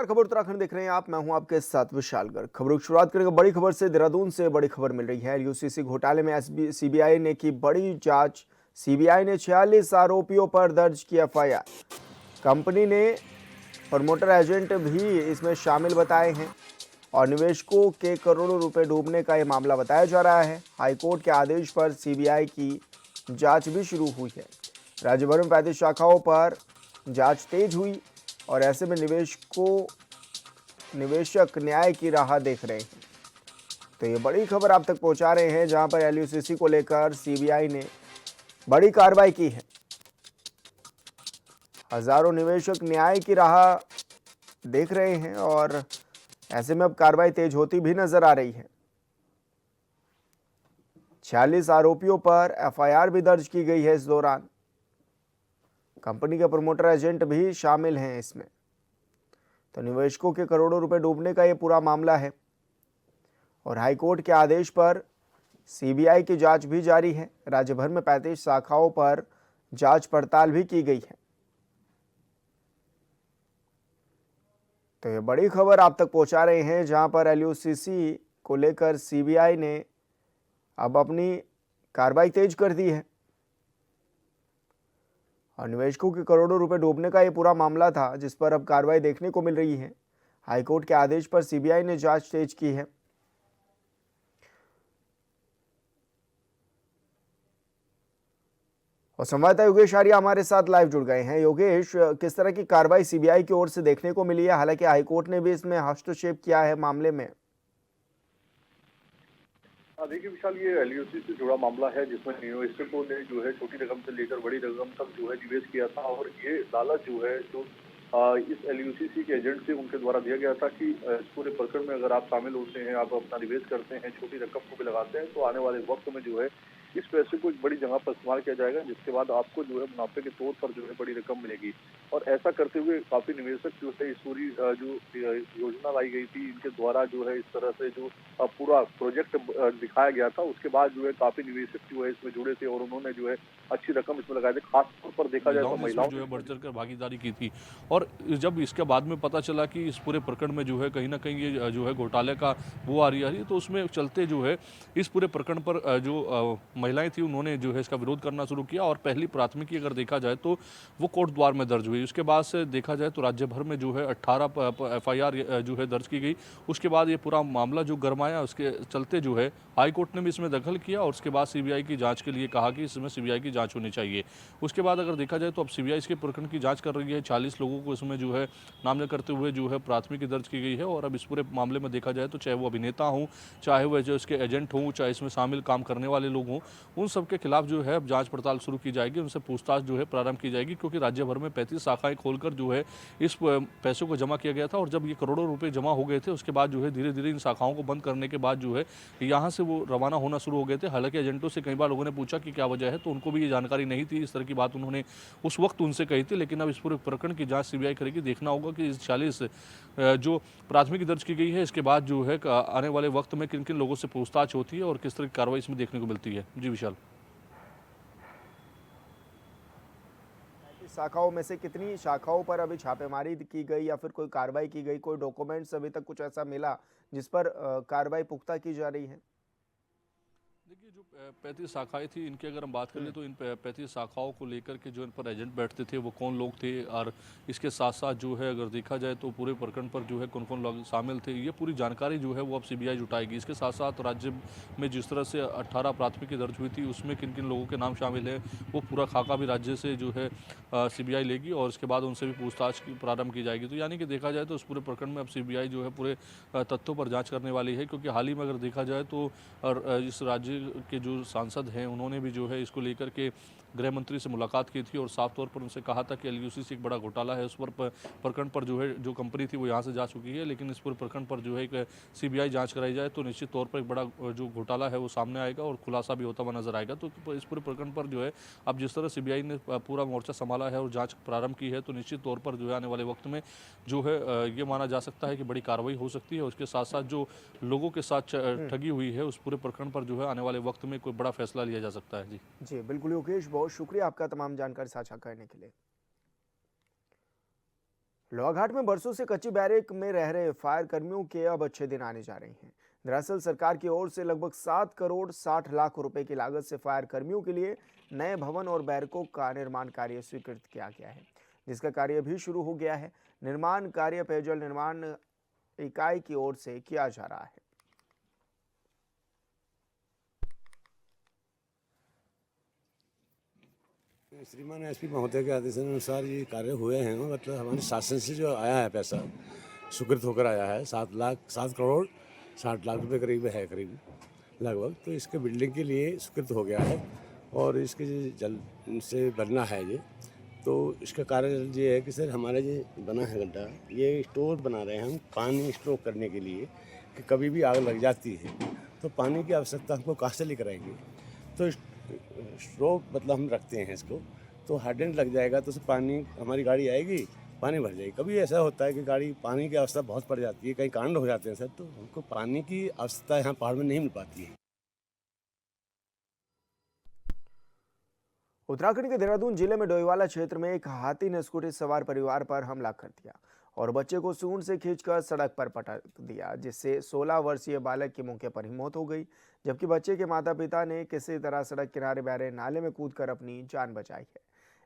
नमस्कार, खबर उत्तराखंड देख रहे हैं आप। मैं हूं आपके साथ विशाल गर्ग। खबरों की शुरुआत करेंगे बड़ी खबर से। देहरादून से बड़ी खबर मिल रही है। यूसीसी घोटाले में सीबीआई ने की बड़ी जांच। सीबीआई ने 46 आरोपियों पर दर्ज की एफआईआर। कंपनी ने प्रमोटर एजेंट भी इसमें शामिल बताए हैं और निवेशकों के करोड़ों रुपए डूबने का यह मामला बताया जा रहा है। हाईकोर्ट के आदेश पर सीबीआई की जांच भी शुरू हुई है। राज्य भर में 35 शाखाओं पर जांच तेज हुई और ऐसे में निवेशक न्याय की राह देख रहे हैं। तो ये बड़ी खबर आप तक पहुंचा रहे हैं, जहां पर एलयूसीसी को लेकर सीबीआई ने बड़ी कार्रवाई की है। हजारों निवेशक न्याय की राह देख रहे हैं और ऐसे में अब कार्रवाई तेज होती भी नजर आ रही है। 46 आरोपियों पर एफआईआर भी दर्ज की गई है। इस दौरान कंपनी के प्रमोटर एजेंट भी शामिल हैं इसमें। तो निवेशकों के करोड़ों रुपए डूबने का यह पूरा मामला है और हाईकोर्ट के आदेश पर सीबीआई की जांच भी जारी है। राज्य भर में 35 शाखाओं पर जांच पड़ताल भी की गई है। तो ये बड़ी खबर आप तक पहुंचा रहे हैं, जहां पर एलयूसीसी को लेकर सीबीआई ने अब अपनी कार्रवाई तेज कर दी है और निवेशकों के करोड़ों रुपए डूबने का यह पूरा मामला था, जिस पर अब कार्रवाई देखने को मिल रही है। हाईकोर्ट के आदेश पर सीबीआई ने जांच तेज की है। और संवाददाता योगेश आर्या हमारे साथ लाइव जुड़ गए हैं। योगेश, किस तरह की कार्रवाई सीबीआई की ओर से देखने को मिली है? हालांकि हाईकोर्ट ने भी इसमें हस्तक्षेप किया है मामले में। देखिए विशाल, ये एलयूसी से जुड़ा मामला है जिसमें निवेशकों ने जो है छोटी रकम से लेकर बड़ी रकम तक जो है निवेश किया था और ये लालच जो है जो इस एलयूसीसी के एजेंट से उनके द्वारा दिया गया था कि इस पूरे प्रकरण में अगर आप शामिल होते हैं, आप अपना निवेश करते हैं, छोटी रकम को भी लगाते हैं, तो आने वाले वक्त में जो है इस पैसे को एक बड़ी जगह पर इस्तेमाल किया जाएगा, जिसके बाद आपको जो है मुनाफे के तौर पर जो है बड़ी रकम मिलेगी। और ऐसा करते हुए काफी निवेशक जो है इस पूरी जो योजना लाई गई थी इनके द्वारा जो है इस तरह से जो पूरा प्रोजेक्ट दिखाया गया था, उसके बाद जो है काफी निवेशक जो है इसमें जुड़े थे और उन्होंने जो है अच्छी रकम इसमें लगाई थी। खासतौर पर देखा जाए तो महिलाओं ने इसमें महिलाओं जो है ने बढ़-चढ़ कर भागीदारी की थी। और जब इसके बाद में पता चला कि इस पूरे प्रकरण में जो है कहीं न कहीं ये जो है घोटाले का वो आ रही है, तो उसमें चलते जो है इस पूरे प्रकरण पर जो महिलाएँ थी उन्होंने जो है इसका विरोध करना शुरू किया और पहली प्राथमिकी अगर देखा जाए तो वो कोट द्वार में दर्ज हुई। उसके बाद से देखा जाए तो राज्य भर में जो है 18 एफआईआर जो है दर्ज की गई। उसके बाद ये पूरा मामला जो गरमाया, उसके चलते जो है हाई कोर्ट ने भी इसमें दखल किया और उसके बाद सीबीआई की जांच के लिए कहा कि इसमें सीबीआई की जांच होनी चाहिए। उसके बाद अगर देखा जाए तो अब सीबीआई इसके प्रकरण की जांच कर रही है। 40 लोगों को इसमें जो है नामजद करते हुए जो है प्राथमिकी दर्ज की गई है और अब इस पूरे मामले में देखा जाए तो चाहे वो अभिनेता हों, चाहे वो जो इसके एजेंट हों, चाहे इसमें शामिल काम करने वाले लोग हों, उन सबके खिलाफ जो है अब जांच पड़ताल शुरू की जाएगी, उनसे पूछताछ जो है प्रारंभ की जाएगी, क्योंकि राज्य भर में 35 शाखाएं खोलकर जो है इस पैसों को जमा किया गया था और जब ये करोड़ों रुपए जमा हो गए थे उसके बाद जो है धीरे धीरे इन शाखाओं को बंद करने के बाद जो है यहाँ से वो रवाना होना शुरू हो गए थे। हालांकि एजेंटों से कई बार लोगों ने पूछा कि क्या वजह है, तो उनको भी ये जानकारी नहीं थी। इस तरह की बात उन्होंने उस वक्त उनसे कही थी, लेकिन अब इस पूरे प्रकरण की जांच सीबीआई करेगी। देखना होगा कि इस 40 जो प्राथमिकी दर्ज की गई है इसके बाद जो है आने वाले वक्त में किन किन लोगों से पूछताछ होती है और किस तरह की कार्रवाई इसमें देखने को मिलती है। जी विशाल। शाखाओं में से कितनी शाखाओं पर अभी छापेमारी की गई या फिर कोई कार्रवाई की गई? कोई डॉक्यूमेंट्स अभी तक कुछ ऐसा मिला जिस पर कार्रवाई पुख्ता की जा रही है? देखिए, जो 35 शाखाएँ थी इनकी अगर हम बात कर लें तो इन 35 शाखाओं को लेकर के जो इन पर एजेंट बैठते थे वो कौन लोग थे और इसके साथ साथ जो है अगर देखा जाए तो पूरे प्रकरण पर जो है कौन कौन लोग शामिल थे, ये पूरी जानकारी जो है वो अब सीबीआई जुटाएगी। इसके साथ साथ राज्य में जिस तरह से 18 प्राथमिकी दर्ज हुई थी उसमें किन किन लोगों के नाम शामिल है वो पूरा खाका भी राज्य से जो है सीबीआई लेगी और उसके बाद उनसे भी पूछताछ की प्रारंभ की जाएगी। तो यानी कि देखा जाए तो इस पूरे प्रकरण में अब सीबीआई जो है पूरे तथ्यों पर जाँच करने वाली है, क्योंकि हाल ही में अगर देखा जाए तो इस राज्य के जो सांसद हैं उन्होंने भी जो है इसको लेकर के गृह मंत्री से मुलाकात की थी और साफ तौर पर उनसे कहा था कि एलयूसीसी एक बड़ा घोटाला है, उस पर प्रकरण पर जो है जो कंपनी थी वो यहाँ से जा चुकी है, लेकिन इस पूरे प्रकरण पर जो है एक सीबीआई जांच कराई जाए तो निश्चित तौर पर एक बड़ा जो घोटाला है वो सामने आएगा और खुलासा भी होता हुआ नजर आएगा। तो इस पूरे प्रकरण पर जो है अब जिस तरह सीबीआई ने पूरा मोर्चा संभाला है और जाँच प्रारंभ की है तो निश्चित तौर पर जो है आने वाले वक्त में जो है ये माना जा सकता है कि बड़ी कार्रवाई हो सकती है। उसके साथ साथ जो लोगों के साथ ठगी हुई है उस पूरे प्रकरण पर जो है आने वाले वक्त में कोई बड़ा फैसला लिया जा सकता है। जी जी बिल्कुल योगेश, बहुत शुक्रिया आपका तमाम जानकारी साझा करने के लिए। लोहाघाट में बरसों से कच्ची बैरक में रह रहे फायर कर्मियों के अब अच्छे दिन आने जा रहे हैं। दरअसल सरकार की ओर से लगभग 7 करोड़ 60 लाख रुपए की लागत से फायर कर्मियों के लिए नए भवन और बैरकों का निर्माण कार्य स्वीकृत किया गया है, जिसका कार्य भी शुरू हो गया है। निर्माण कार्य पेयजल निर्माण इकाई की ओर से किया जा रहा है। श्रीमान एसपी महोदय के आदेशानुसार ये कार्य हुए हैं। मतलब हमारे शासन से जो आया है पैसा स्वीकृत होकर आया है 7 करोड़ 60 लाख रुपए करीब है, करीब लगभग। तो इसके बिल्डिंग के लिए स्वीकृत हो गया है और इसके जो जल से बनना है ये, तो इसका कार्य ये है कि सर हमारा ये बना है गड्ढा, ये स्टोर बना रहे हैं हम पानी स्टोर करने के लिए कि कभी भी आग लग जाती है तो पानी की आवश्यकता हमको कहाँ से लेकर आएंगे। तो स्ट्रोक मतलब हम रखते हैं इसको, तो हाइड्रेंट लग जाएगा तो पानी हमारी गाड़ी आएगी, पानी भर जाएगी। कभी ऐसा होता है कि गाड़ी पानी की आवश्यकता बहुत पड़ जाती है, कहीं कांड हो जाते हैं सर, तो हमको पानी की आवश्यकता यहाँ पहाड़ में नहीं मिल पाती है। उत्तराखंड के देहरादून जिले में डोईवाला क्षेत्र में एक हाथी ने स्कूटी सवार परिवार पर हमला कर दिया और बच्चे को सूंड से खींचकर सड़क पर पटक दिया, जिससे 16 वर्षीय बालक की मौके पर ही मौत हो गई, जबकि बच्चे के माता पिता ने किसी तरह सड़क किनारे बह रहे नाले में कूदकर अपनी जान बचाई है।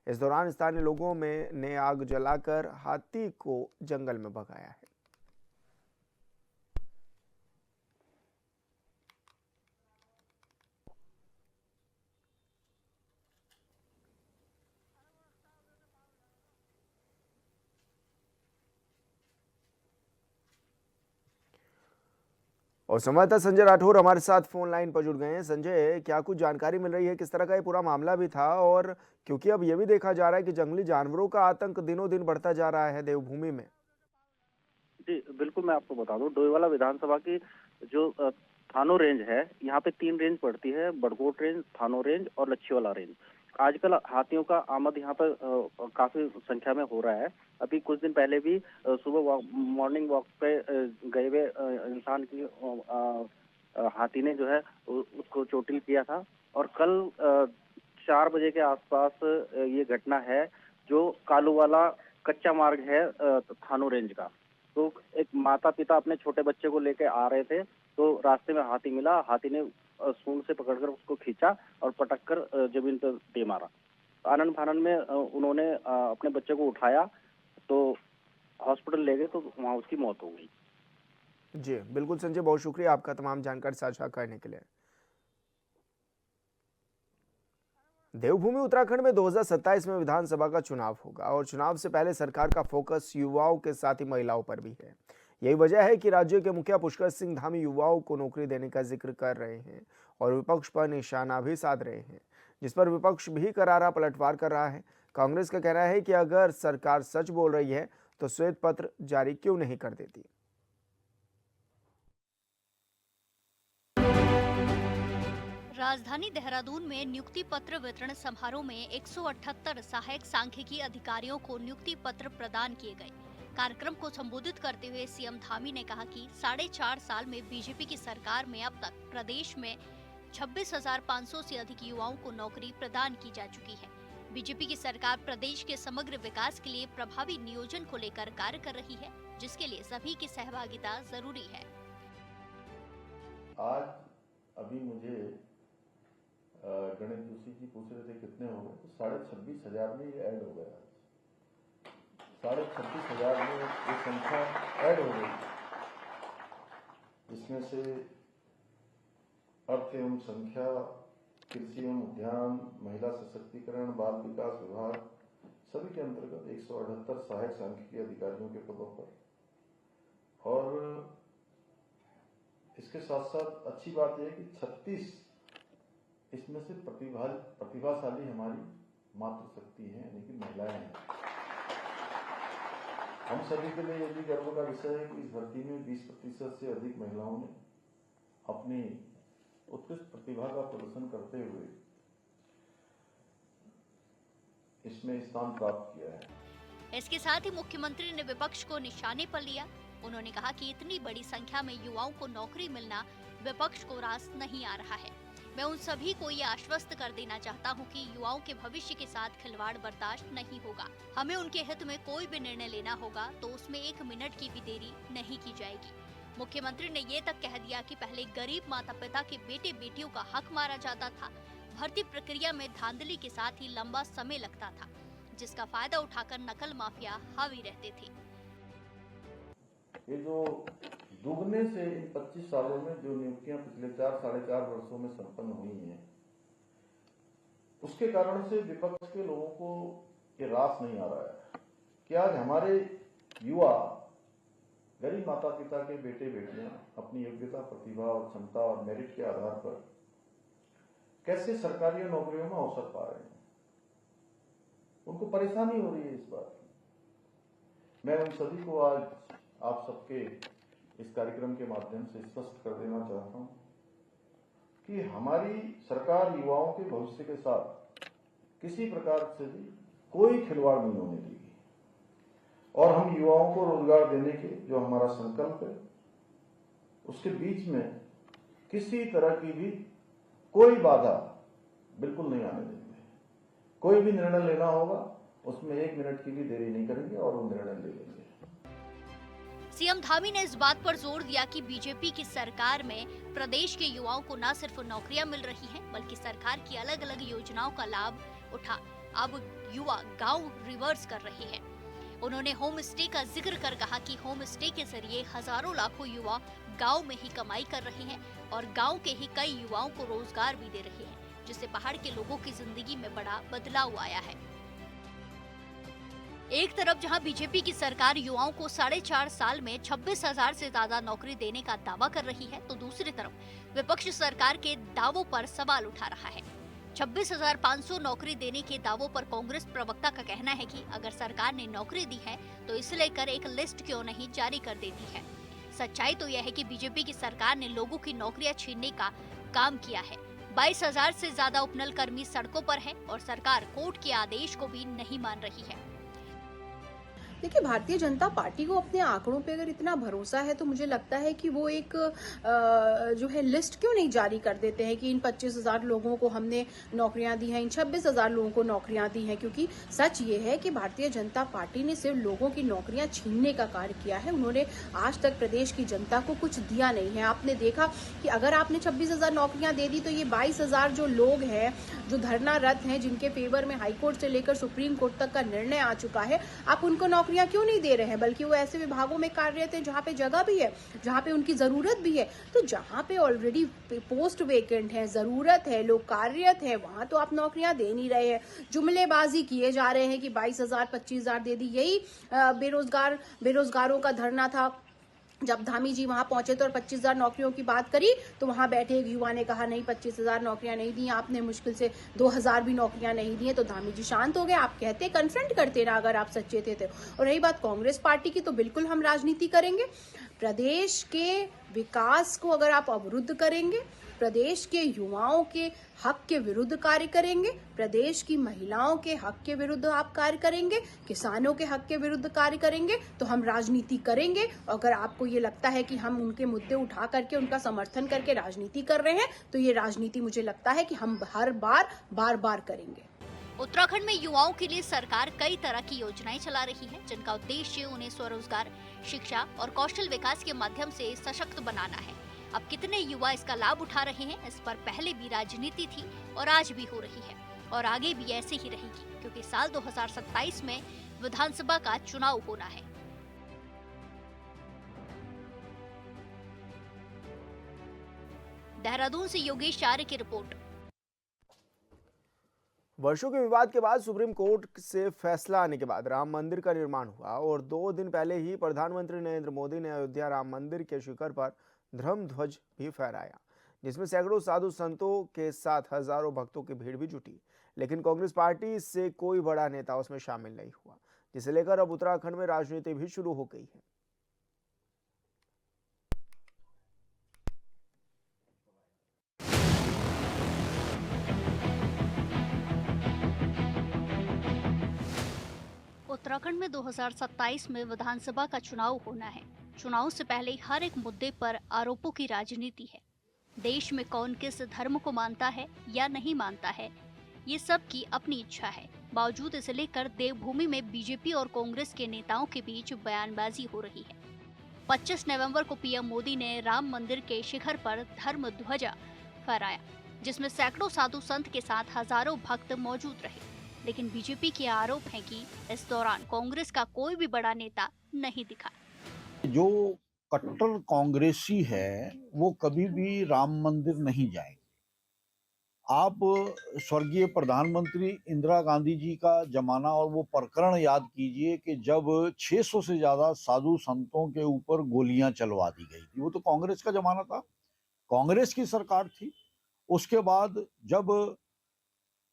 इस दौरान स्थानीय लोगों ने आग जलाकर हाथी को जंगल में भगाया है। और संवाददाता संजय राठौर हमारे साथ फोन लाइन पर जुड़ गए हैं। संजय, क्या कुछ जानकारी मिल रही है किस तरह का ये पूरा मामला भी था, और क्योंकि अब ये भी देखा जा रहा है कि जंगली जानवरों का आतंक दिनों दिन बढ़ता जा रहा है देवभूमि में। जी बिल्कुल, मैं आपको बता दूं, डोईवाला विधानसभा की जो थानों रेंज है, यहाँ पे 3 रेंज पड़ती है, बड़कोट रेंज, थानों रेंज और लच्छीवाला रेंज। आजकल हाथियों का आमद यहाँ पर काफी संख्या में हो रहा है। अभी कुछ दिन पहले भी सुबह मॉर्निंग वॉक पे गए हुए इंसान की हाथी ने जो है उसको चोटिल किया था। और कल 4 बजे के आसपास ये घटना है, जो कालूवाला कच्चा मार्ग है थानों रेंज का। तो एक माता पिता अपने छोटे बच्चे को लेके आ रहे थे, तो रास्ते में हाथी मिला। हाथी ने सूंड से पकड़कर उसको खींचा और पटककर जमीन पर दे मारा। आनन फानन में उन्होंने अपने बच्चे को उठाया तो हॉस्पिटल ले गए, तो वहां उसकी मौत हो गई। जी बिल्कुल संजय, बहुत शुक्रिया आपका तमाम जानकारी साझा करने के लिए। देवभूमि उत्तराखंड में 2027 में विधानसभा का चुनाव होगा और चुनाव से पहले सरकार का फोकस युवाओं के साथ ही महिलाओं पर भी है। यही वजह है कि राज्य के मुखिया पुष्कर सिंह धामी युवाओं को नौकरी देने का जिक्र कर रहे हैं और विपक्ष पर निशाना भी साध रहे हैं, जिस पर विपक्ष भी करारा पलटवार कर रहा है। कांग्रेस का कहना है कि अगर सरकार सच बोल रही है तो श्वेत पत्र जारी क्यों नहीं कर देती। राजधानी देहरादून में नियुक्ति पत्र वितरण समारोह में 178 सहायक सांख्यिकी अधिकारियों को नियुक्ति पत्र प्रदान किए गए। कार्यक्रम को संबोधित करते हुए सीएम धामी ने कहा कि 4.5 साल में बीजेपी की सरकार में अब तक प्रदेश में 26,500 से अधिक युवाओं को नौकरी प्रदान की जा चुकी है। बीजेपी की सरकार प्रदेश के समग्र विकास के लिए प्रभावी नियोजन को लेकर कार्य कर रही है, जिसके लिए सभी की सहभागिता जरूरी है। आज अभी मुझे गणेश जोशी जी पूछ रहे थे कितने हो गए, तो 26,500 में ये ऐड हो गया। 26,500 में ये संख्या ऐड हो गई, जिसमें से अर्थ एवं संख्या, कृषि एवं उद्यान, महिला सशक्तिकरण, बाल विकास विभाग, सभी के अंतर्गत 178 सहायक सांख्यिकी अधिकारियों के पदों पर। और इसके साथ साथ अच्छी बात यह है कि 36 इसमें से प्रतिभाशाली हमारी मातृशक्ति है, यानी कि महिलाएं हैं। हम सभी के लिए यह भी गर्व का विषय है कि इस भर्ती में 20% से अधिक महिलाओं ने अपनी उत्कृष्ट प्रतिभा का प्रदर्शन करते हुए इसमें स्थान प्राप्त किया है। इसके साथ ही मुख्यमंत्री ने विपक्ष को निशाने पर लिया। उन्होंने कहा कि इतनी बड़ी संख्या में युवाओं को नौकरी मिलना विपक्ष को रास नहीं आ रहा है। मैं उन सभी को ये आश्वस्त कर देना चाहता हूँ कि युवाओं के भविष्य के साथ खिलवाड़ बर्दाश्त नहीं होगा। हमें उनके हित में कोई भी निर्णय लेना होगा तो उसमें 1 मिनट की भी देरी नहीं की जाएगी। मुख्यमंत्री ने ये तक कह दिया कि पहले गरीब माता पिता के बेटे बेटियों का हक मारा जाता था। भर्ती प्रक्रिया में धांधली के साथ ही लंबा समय लगता था, जिसका फायदा उठाकर नकल माफिया हावी रहते थे। ये जो दुगने से इन 25 सालों में जो नियुक्तियां पिछले 4-4.5 वर्षों में संपन्न हुई हैं, उसके कारण से विपक्ष के लोगों को ये रास नहीं आ रहा है कि आज हमारे युवा गरीब माता पिता के बेटे बेटियां अपनी योग्यता, प्रतिभा और क्षमता और मेरिट के आधार पर कैसे सरकारी नौकरियों में अवसर पा रहे हैं। उनको परेशानी हो रही है इस बात की। मैं उन सभी को आज आप सबके इस कार्यक्रम के माध्यम से स्पष्ट कर देना चाहता हूं कि हमारी सरकार युवाओं के भविष्य के साथ किसी प्रकार से भी कोई खिलवाड़ नहीं होने देगी और हम युवाओं को रोजगार देने के जो हमारा संकल्प है, उसके बीच में किसी तरह की भी कोई बाधा बिल्कुल नहीं आने देंगे। कोई भी निर्णय लेना होगा उसमें 1 मिनट की भी देरी नहीं करेंगे और वो निर्णय ले लेंगे। सीएम धामी ने इस बात पर जोर दिया कि बीजेपी की सरकार में प्रदेश के युवाओं को न सिर्फ नौकरियां मिल रही हैं, बल्कि सरकार की अलग अलग योजनाओं का लाभ उठा अब युवा गांव रिवर्स कर रहे हैं। उन्होंने होम स्टे का जिक्र कर कहा कि होम स्टे के जरिए हजारों लाखों युवा गांव में ही कमाई कर रहे हैं और गांव के ही कई युवाओं को रोजगार भी दे रहे हैं, जिससे पहाड़ के लोगों की जिंदगी में बड़ा बदलाव आया है। एक तरफ जहां बीजेपी की सरकार युवाओं को 4.5 साल में 26,000 से ज्यादा नौकरी देने का दावा कर रही है, तो दूसरी तरफ विपक्ष सरकार के दावों पर सवाल उठा रहा है। 26,500 नौकरी देने के दावों पर कांग्रेस प्रवक्ता का कहना है कि अगर सरकार ने नौकरी दी है तो इसे लेकर एक लिस्ट क्यों नहीं जारी कर देती है। सच्चाई तो यह है कि बीजेपी की सरकार ने लोगों की नौकरियां छीनने का काम किया है। 22,000 से ज्यादा उपनल कर्मी सड़कों पर है और सरकार कोर्ट के आदेश को भी नहीं मान रही है। देखिए, भारतीय जनता पार्टी को अपने आंकड़ों पे अगर इतना भरोसा है तो मुझे लगता है कि वो एक जो है लिस्ट क्यों नहीं जारी कर देते हैं कि इन 25,000 लोगों को हमने नौकरियां दी हैं, इन 26,000 लोगों को नौकरियां दी हैं। क्योंकि सच ये है कि भारतीय जनता पार्टी ने सिर्फ लोगों की नौकरियां छीनने का कार्य किया है। उन्होंने आज तक प्रदेश की जनता को कुछ दिया नहीं है। आपने देखा कि अगर आपने 26,000 नौकरियां दे दी तो ये 22,000 जो लोग हैं जो धरनारत हैं, जिनके फेवर में हाईकोर्ट से लेकर सुप्रीम कोर्ट तक का निर्णय आ चुका है, आप उनको नौकरियां क्यों नहीं दे रहे हैं? बल्कि वो ऐसे विभागों में कार्यरत हैं जहां पे जगह भी है, जहां पे उनकी जरूरत भी है। तो जहां पे ऑलरेडी पोस्ट वेकेंट है, जरूरत है, लोग कार्यरत है, वहां तो आप नौकरियां दे नहीं रहे हैं। जुमलेबाजी किए जा रहे हैं कि 22,000 25,000 दे दी। यही बेरोजगारों का धरना था। जब धामी जी वहां पहुंचे तो 25,000 नौकरियों की बात करी तो वहां बैठे एक युवा ने कहा नहीं, 25,000 नौकरियां नहीं दी आपने, मुश्किल से 2,000 भी नौकरियां नहीं दी है। तो धामी जी शांत हो गए। आप कहते कन्फ्रंट करते ना अगर आप सच्चे थे। और रही बात कांग्रेस पार्टी की, तो बिल्कुल हम राजनीति करेंगे। प्रदेश के विकास को अगर आप अवरुद्ध करेंगे, प्रदेश के युवाओं के हक के विरुद्ध कार्य करेंगे, प्रदेश की महिलाओं के हक के विरुद्ध आप कार्य करेंगे, किसानों के हक के विरुद्ध कार्य करेंगे, तो हम राजनीति करेंगे। अगर आपको ये लगता है कि हम उनके मुद्दे उठा करके उनका समर्थन करके राजनीति कर रहे हैं, तो ये राजनीति मुझे लगता है कि हम हर बार करेंगे। उत्तराखंड में युवाओं के लिए सरकार कई तरह की योजनाएं चला रही है, जिनका उद्देश्य उन्हें स्वरोजगार, शिक्षा और कौशल विकास के माध्यम से सशक्त बनाना है। अब कितने युवा इसका लाभ उठा रहे हैं, इस पर पहले भी राजनीति थी और आज भी हो रही है और आगे भी ऐसे ही रहेगी, क्योंकि साल 2027 में विधानसभा का चुनाव होना है। देहरादून से योगेश आर्य की रिपोर्ट। वर्षों के विवाद के बाद सुप्रीम कोर्ट से फैसला आने के बाद राम मंदिर का निर्माण हुआ और 2 दिन पहले ही प्रधानमंत्री नरेंद्र मोदी ने अयोध्या राम मंदिर के शिखर पर धर्म ध्वज भी फहराया, जिसमें सैकड़ों साधु संतों के साथ हजारों भक्तों की भीड़ भी जुटी। लेकिन कांग्रेस पार्टी से कोई बड़ा नेता उसमें शामिल नहीं हुआ, जिसे लेकर अब उत्तराखंड में राजनीति भी शुरू हो गई है। उत्तराखंड में 2027 में विधानसभा का चुनाव होना है। चुनाव से पहले हर एक मुद्दे पर आरोपों की राजनीति है। देश में कौन किस धर्म को मानता है या नहीं मानता है, ये सब की अपनी इच्छा है। बावजूद इसे लेकर देवभूमि में बीजेपी और कांग्रेस के नेताओं के बीच बयानबाजी हो रही है। 25 नवंबर को पीएम मोदी ने राम मंदिर के शिखर पर धर्म ध्वजा फहराया, जिसमें सैकड़ों साधु संत के साथ हजारों भक्त मौजूद रहे। लेकिन बीजेपी के आरोप हैं कि इस दौरान कांग्रेस का कोई भी बड़ा नेता नहीं दिखा। जो कट्टर कांग्रेसी है वो कभी भी राम मंदिर नहीं जाएंगे। आप स्वर्गीय प्रधानमंत्री इंदिरा गांधी जी का जमाना और वो प्रकरण याद कीजिए कि जब 600 से ज्यादा साधु संतों के ऊपर गोलियां चलवा दी गई थी। वो तो कांग्रेस का जमाना था, कांग्रेस की सरकार थी। उसके बाद जब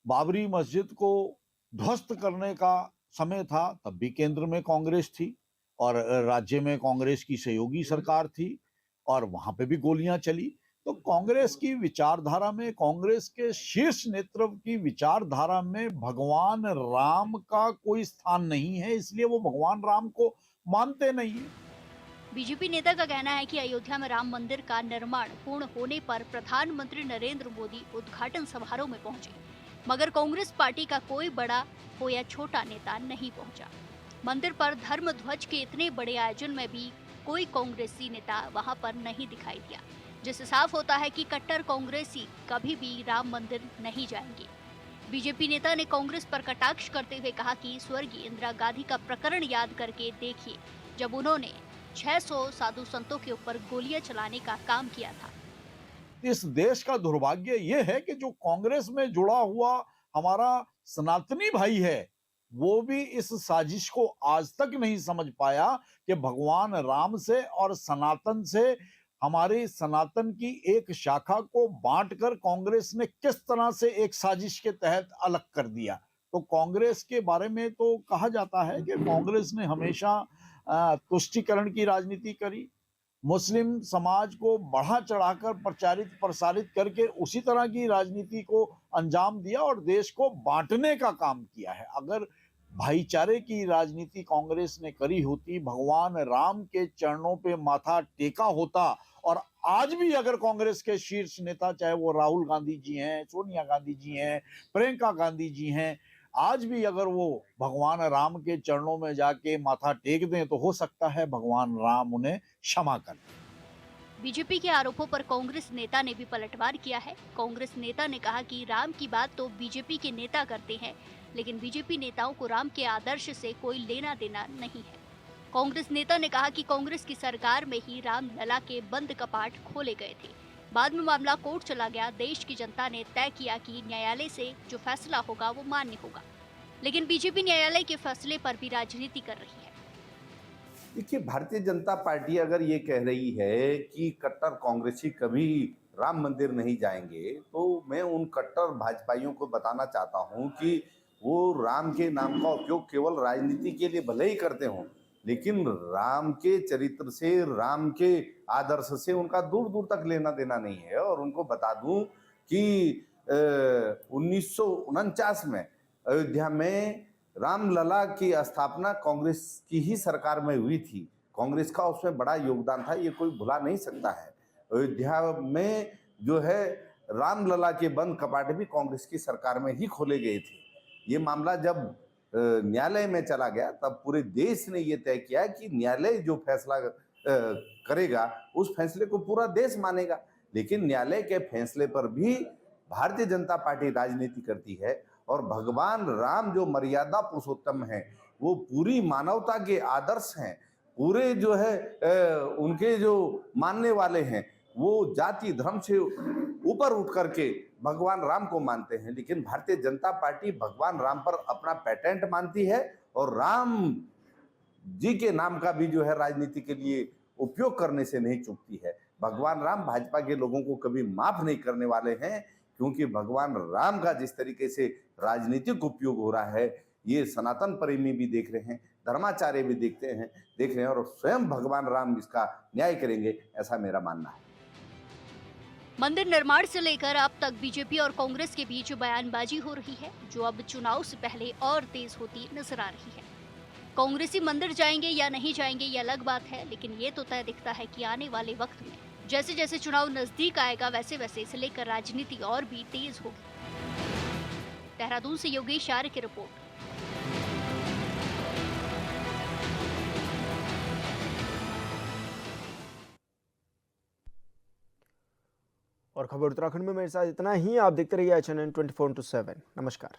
बाबरी मस्जिद को ध्वस्त करने का समय था तब भी केंद्र में कांग्रेस थी और राज्य में कांग्रेस की सहयोगी सरकार थी और वहां पे भी गोलियां चली। तो कांग्रेस की विचारधारा में, कांग्रेस के शीर्ष नेतृत्व की विचारधारा में भगवान राम का कोई स्थान नहीं है, इसलिए वो भगवान राम को मानते नहीं है। बीजेपी नेता का कहना है कि अयोध्या में राम मंदिर का निर्माण पूर्ण होने पर प्रधानमंत्री नरेंद्र मोदी उद्घाटन समारोह में पहुंचे, मगर कांग्रेस पार्टी का कोई बड़ा हो या छोटा नेता नहीं पहुंचा। मंदिर पर धर्म ध्वज के इतने बड़े आयोजन में भी कोई कांग्रेसी नेता वहां पर नहीं दिखाई दिया, जिससे साफ होता है कि कट्टर कांग्रेसी कभी भी राम मंदिर नहीं जाएंगे। बीजेपी नेता ने कांग्रेस पर कटाक्ष करते हुए कहा कि स्वर्गीय इंदिरा गांधी का प्रकरण याद करके देखिए, जब उन्होंने 600 साधु संतों के ऊपर गोलियां चलाने का काम किया था। इस देश का दुर्भाग्य ये है कि जो कांग्रेस में जुड़ा हुआ हमारा सनातनी भाई है वो भी इस साजिश को आज तक नहीं समझ पाया कि भगवान राम से और सनातन से, हमारी सनातन की एक शाखा को बांटकर कांग्रेस ने किस तरह से एक साजिश के तहत अलग कर दिया। तो कांग्रेस के बारे में तो कहा जाता है कि कांग्रेस ने हमेशा तुष्टीकरण की राजनीति करी, मुस्लिम समाज को बढ़ा चढ़ाकर प्रचारित प्रसारित करके उसी तरह की राजनीति को अंजाम दिया और देश को बांटने का काम किया है। अगर भाईचारे की राजनीति कांग्रेस ने करी होती, भगवान राम के चरणों पे माथा टेका होता, और आज भी अगर कांग्रेस के शीर्ष नेता, चाहे वो राहुल गांधी जी हैं, सोनिया गांधी जी हैं, प्रियंका गांधी जी हैं, आज भी अगर वो भगवान राम के चरणों में जाके माथा टेक दें तो हो सकता है भगवान राम उन्हें क्षमा कर दें। बीजेपी के आरोपों पर कांग्रेस नेता ने भी पलटवार किया है। कांग्रेस नेता ने कहा कि राम की बात तो बीजेपी के नेता करते हैं, लेकिन बीजेपी नेताओं को राम के आदर्श से कोई लेना देना नहीं है। कांग्रेस नेता ने कहा कि कांग्रेस की सरकार में ही राम लला के बंद कपाट खोले गए थे। बाद में मामला कोर्ट चला गया। देश की जनता ने तय किया कि न्यायालय से जो फैसला होगा वो मान्य होगा, लेकिन बीजेपी न्यायालय के फैसले पर भी राजनीति कर रही है। देखिए, भारतीय जनता पार्टी अगर ये कह रही है कि कट्टर कांग्रेसी कभी राम मंदिर नहीं जाएंगे, तो मैं उन कट्टर भाजपाइयों को बताना चाहता हूं कि वो राम के नाम का उपयोग केवल राजनीति के लिए भले ही करते हों, लेकिन राम के चरित्र से, राम के आदर्श से उनका दूर दूर तक लेना देना नहीं है। और उनको बता दूं कि 1949 में अयोध्या में रामलला की स्थापना कांग्रेस की ही सरकार में हुई थी। कांग्रेस का उसमें बड़ा योगदान था, ये कोई भुला नहीं सकता है। अयोध्या में जो है रामलला के बंद कपाट भी कांग्रेस की सरकार में ही खोले गए थे। ये मामला जब न्यायालय में चला गया तब पूरे देश ने ये तय किया कि न्यायालय जो फैसला करेगा उस फैसले को पूरा देश मानेगा। लेकिन न्यायालय के फैसले पर भी भारतीय जनता पार्टी राजनीति करती है और भगवान राम जो मर्यादा पुरुषोत्तम है, वो पूरी मानवता के आदर्श हैं, पूरे जो है उनके जो मानने वाले हैं वो जाति धर्म से ऊपर उठ करके भगवान राम को मानते हैं। लेकिन भारतीय जनता पार्टी भगवान राम पर अपना पेटेंट मानती है और राम जी के नाम का भी जो है राजनीति के लिए उपयोग करने से नहीं चूकती है। भगवान राम भाजपा के लोगों को कभी माफ नहीं करने वाले हैं, क्योंकि भगवान राम का जिस तरीके से राजनीतिक उपयोग हो रहा है ये सनातन प्रेमी भी देख रहे हैं, धर्माचार्य भी देख रहे हैं और स्वयं भगवान राम इसका न्याय करेंगे, ऐसा मेरा मानना है। मंदिर निर्माण से लेकर अब तक बीजेपी और कांग्रेस के बीच बयानबाजी हो रही है, जो अब चुनाव से पहले और तेज होती नजर आ रही है। कांग्रेसी मंदिर जाएंगे या नहीं जाएंगे ये अलग बात है, लेकिन ये तो तय दिखता है कि आने वाले वक्त में जैसे जैसे चुनाव नजदीक आएगा वैसे वैसे इसे लेकर राजनीति और भी तेज होगी। देहरादून से योगेश आर्य की रिपोर्ट। और खबर उत्तराखंड में मेरे साथ इतना ही। आप देखते रहिए HNN 24/7। नमस्कार।